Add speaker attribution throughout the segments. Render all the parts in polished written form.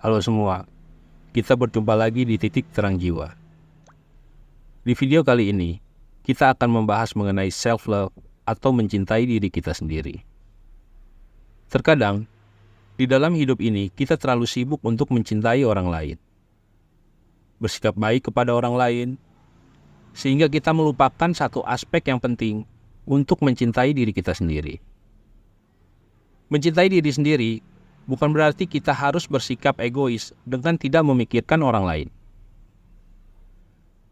Speaker 1: Halo semua, kita berjumpa lagi di Titik Terang Jiwa. Di video kali ini, kita akan membahas mengenai self-love atau mencintai diri kita sendiri. Terkadang, di dalam hidup ini kita terlalu sibuk untuk mencintai orang lain, bersikap baik kepada orang lain, sehingga kita melupakan satu aspek yang penting untuk mencintai diri kita sendiri. Mencintai diri sendiri bukan berarti kita harus bersikap egois dengan tidak memikirkan orang lain.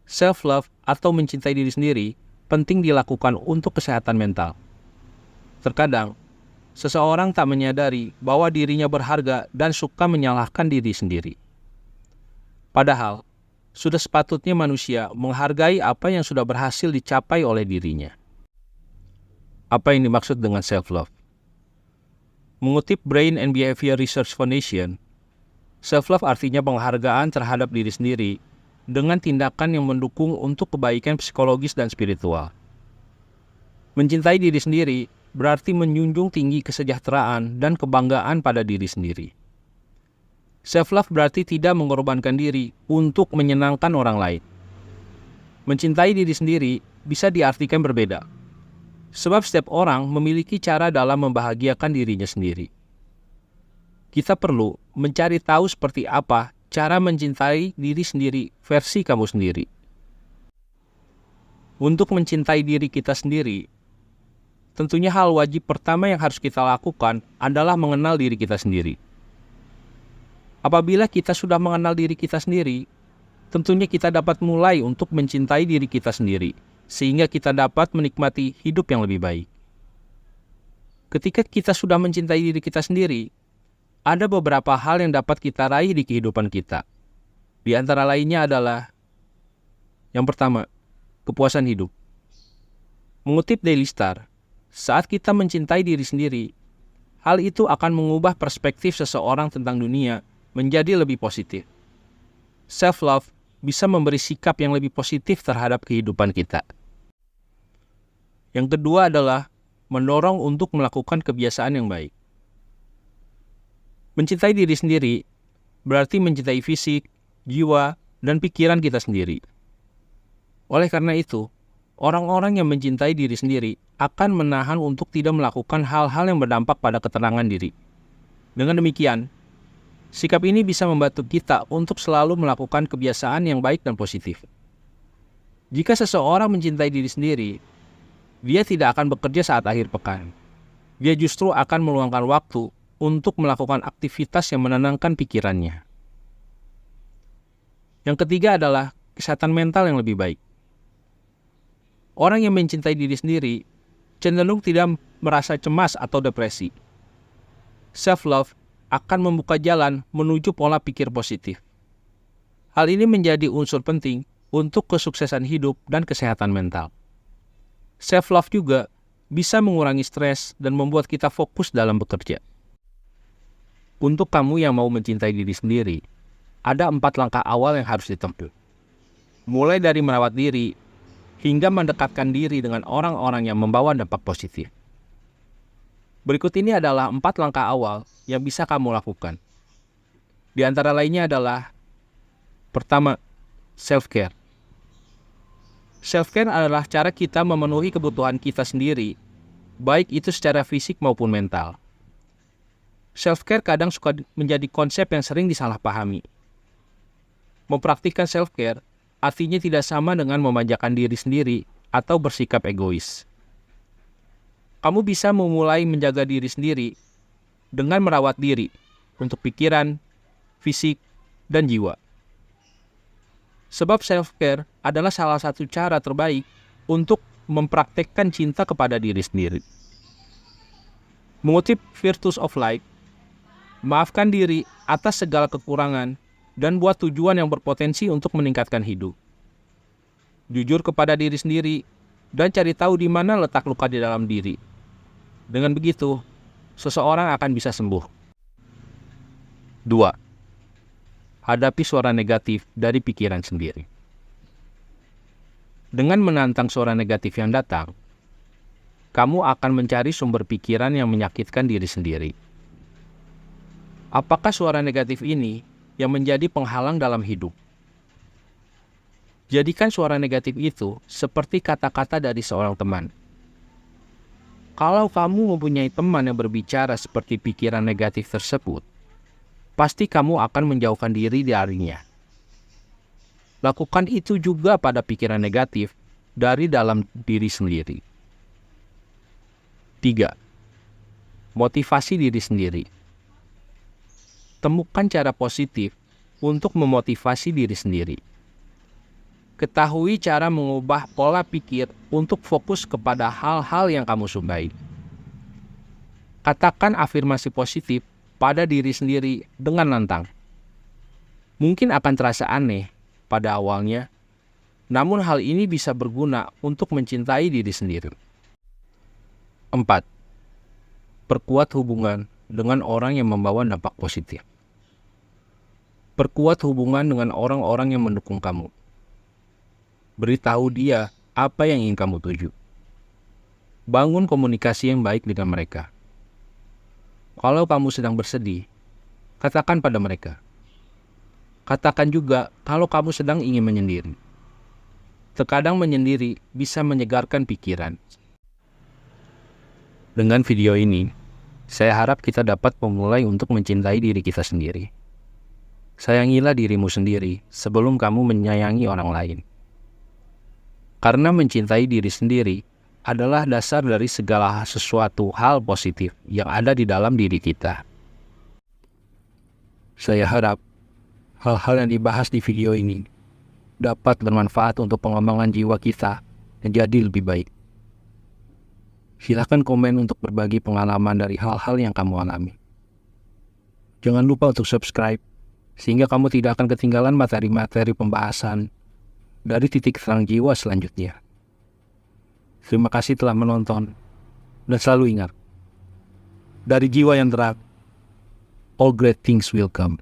Speaker 1: Self-love atau mencintai diri sendiri penting dilakukan untuk kesehatan mental. Terkadang, seseorang tak menyadari bahwa dirinya berharga dan suka menyalahkan diri sendiri. Padahal, sudah sepatutnya manusia menghargai apa yang sudah berhasil dicapai oleh dirinya. Apa yang dimaksud dengan self-love? Mengutip Brain and Behavior Research Foundation, self-love artinya penghargaan terhadap diri sendiri dengan tindakan yang mendukung untuk kebaikan psikologis dan spiritual. Mencintai diri sendiri berarti menjunjung tinggi kesejahteraan dan kebanggaan pada diri sendiri. Self-love berarti tidak mengorbankan diri untuk menyenangkan orang lain. Mencintai diri sendiri bisa diartikan berbeda. Sebab setiap orang memiliki cara dalam membahagiakan dirinya sendiri. Kita perlu mencari tahu seperti apa cara mencintai diri sendiri versi kamu sendiri. Untuk mencintai diri kita sendiri, tentunya hal wajib pertama yang harus kita lakukan adalah mengenal diri kita sendiri. Apabila kita sudah mengenal diri kita sendiri, tentunya kita dapat mulai untuk mencintai diri kita sendiri, sehingga kita dapat menikmati hidup yang lebih baik. Ketika kita sudah mencintai diri kita sendiri, ada beberapa hal yang dapat kita raih di kehidupan kita. Di antara lainnya adalah, yang pertama, kepuasan hidup. Mengutip Daily Star, saat kita mencintai diri sendiri, hal itu akan mengubah perspektif seseorang tentang dunia menjadi lebih positif. Self-love bisa memberi sikap yang lebih positif terhadap kehidupan kita. Yang kedua adalah mendorong untuk melakukan kebiasaan yang baik. Mencintai diri sendiri berarti mencintai fisik, jiwa, dan pikiran kita sendiri. Oleh karena itu, orang-orang yang mencintai diri sendiri akan menahan untuk tidak melakukan hal-hal yang berdampak pada ketenangan diri. Dengan demikian, sikap ini bisa membantu kita untuk selalu melakukan kebiasaan yang baik dan positif. Jika seseorang mencintai diri sendiri, dia tidak akan bekerja saat akhir pekan. Dia justru akan meluangkan waktu untuk melakukan aktivitas yang menenangkan pikirannya. Yang ketiga adalah kesehatan mental yang lebih baik. Orang yang mencintai diri sendiri cenderung tidak merasa cemas atau depresi. Self-love akan membuka jalan menuju pola pikir positif. Hal ini menjadi unsur penting untuk kesuksesan hidup dan kesehatan mental. Self-love juga bisa mengurangi stres dan membuat kita fokus dalam bekerja. Untuk kamu yang mau mencintai diri sendiri, ada 4 langkah awal yang harus ditempuh. Mulai dari merawat diri, hingga mendekatkan diri dengan orang-orang yang membawa dampak positif. Berikut ini adalah 4 langkah awal yang bisa kamu lakukan. Di antara lainnya adalah, pertama, self-care. Self-care adalah cara kita memenuhi kebutuhan kita sendiri, baik itu secara fisik maupun mental. Self-care kadang suka menjadi konsep yang sering disalahpahami. Mempraktikkan self-care artinya tidak sama dengan memanjakan diri sendiri atau bersikap egois. Kamu bisa memulai menjaga diri sendiri dengan merawat diri untuk pikiran, fisik, dan jiwa. Sebab self-care adalah salah satu cara terbaik untuk mempraktekkan cinta kepada diri sendiri. Mengutip Virtues of Life, maafkan diri atas segala kekurangan dan buat tujuan yang berpotensi untuk meningkatkan hidup. Jujur kepada diri sendiri dan cari tahu di mana letak luka di dalam diri. Dengan begitu, seseorang akan bisa sembuh. 2. Hadapi suara negatif dari pikiran sendiri. Dengan menantang suara negatif yang datang, kamu akan mencari sumber pikiran yang menyakitkan diri sendiri. Apakah suara negatif ini yang menjadi penghalang dalam hidup. Jadikan suara negatif itu seperti kata-kata dari seorang teman. Kalau kamu mempunyai teman yang berbicara seperti pikiran negatif tersebut, pasti kamu akan menjauhkan diri darinya. Lakukan itu juga pada pikiran negatif dari dalam diri sendiri. 3. Motivasi diri sendiri. Temukan cara positif untuk memotivasi diri sendiri. Ketahui cara mengubah pola pikir untuk fokus kepada hal-hal yang kamu sukai. Katakan afirmasi positif pada diri sendiri dengan lantang. Mungkin akan terasa aneh pada awalnya, namun hal ini bisa berguna untuk mencintai diri sendiri. 4. Perkuat hubungan dengan orang yang membawa dampak positif. Perkuat hubungan dengan orang-orang yang mendukung kamu. Beritahu dia apa yang ingin kamu tuju. Bangun komunikasi yang baik dengan mereka. Kalau kamu sedang bersedih, katakan pada mereka. Katakan juga kalau kamu sedang ingin menyendiri. Terkadang menyendiri bisa menyegarkan pikiran. Dengan video ini, saya harap kita dapat memulai untuk mencintai diri kita sendiri. Sayangilah dirimu sendiri sebelum kamu menyayangi orang lain. Karena mencintai diri sendiri adalah dasar dari segala sesuatu hal positif yang ada di dalam diri kita. Saya harap hal-hal yang dibahas di video ini dapat bermanfaat untuk pengembangan jiwa kita menjadi lebih baik. Silakan komen untuk berbagi pengalaman dari hal-hal yang kamu alami. Jangan lupa untuk subscribe, sehingga kamu tidak akan ketinggalan materi-materi pembahasan dari titik terang jiwa selanjutnya. Terima kasih telah menonton, dan selalu ingat, dari jiwa yang terang, all great things will come.